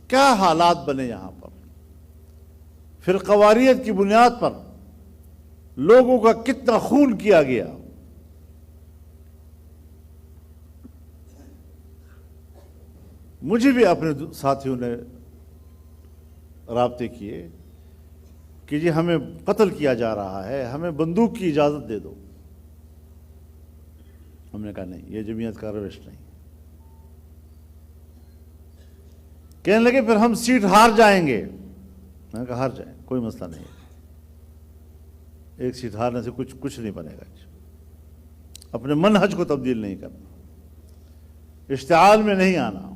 کیا حالات بنے یہاں پر، فرقواریت کی بنیاد پر لوگوں کا کتنا خون کیا گیا. مجھے بھی اپنے ساتھیوں نے رابطے کیے کہ جی ہمیں قتل کیا جا رہا ہے، ہمیں بندوق کی اجازت دے دو. ہم نے کہا نہیں، یہ جمعیت کا روش نہیں. کہنے لگے پھر ہم سیٹ ہار جائیں گے. میں نے کہا ہار جائیں، کوئی مسئلہ نہیں ہے. ایک سیٹ ہارنے سے کچھ نہیں بنے گا. اپنے منہج کو تبدیل نہیں کرنا، اشتعال میں نہیں آنا،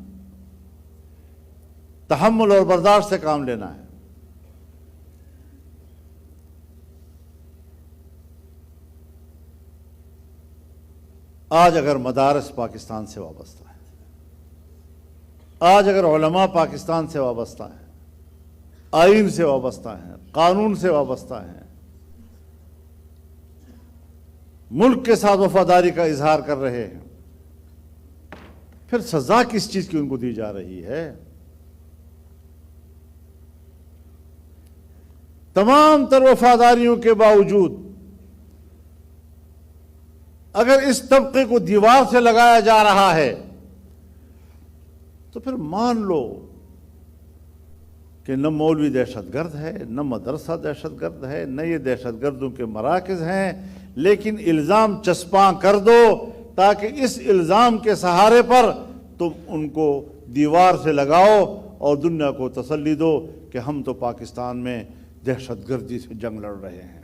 تحمل اور برداشت سے کام لینا ہے. آج اگر مدارس پاکستان سے وابستہ ہیں، آج اگر علماء پاکستان سے وابستہ ہیں، آئین سے وابستہ ہیں، قانون سے وابستہ ہیں، ملک کے ساتھ وفاداری کا اظہار کر رہے ہیں، پھر سزا کس چیز کی ان کو دی جا رہی ہے؟ تمام تر وفاداریوں کے باوجود اگر اس طبقے کو دیوار سے لگایا جا رہا ہے تو پھر مان لو کہ نہ مولوی دہشت گرد ہے، نہ مدرسہ دہشت گرد ہے، نہ یہ دہشت گردوں کے مراکز ہیں، لیکن الزام چسپاں کر دو تاکہ اس الزام کے سہارے پر تم ان کو دیوار سے لگاؤ اور دنیا کو تسلی دو کہ ہم تو پاکستان میں دہشت گردی سے جنگ لڑ رہے ہیں،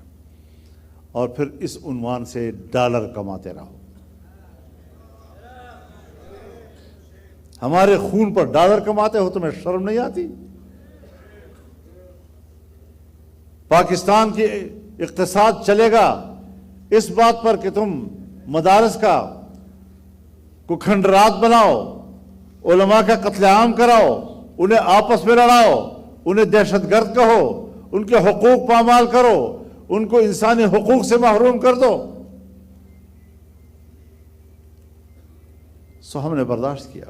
اور پھر اس عنوان سے ڈالر کماتے رہو. ہمارے خون پر ڈالر کماتے ہو، تمہیں شرم نہیں آتی؟ پاکستان کی اقتصاد چلے گا اس بات پر کہ تم مدارس کا کو کھنڈرات بناؤ، علماء کا قتل عام کراؤ، انہیں آپس میں لڑاؤ، انہیں دہشت گرد کہو، ان کے حقوق پامال کرو، ان کو انسانی حقوق سے محروم کر دو. سو ہم نے برداشت کیا.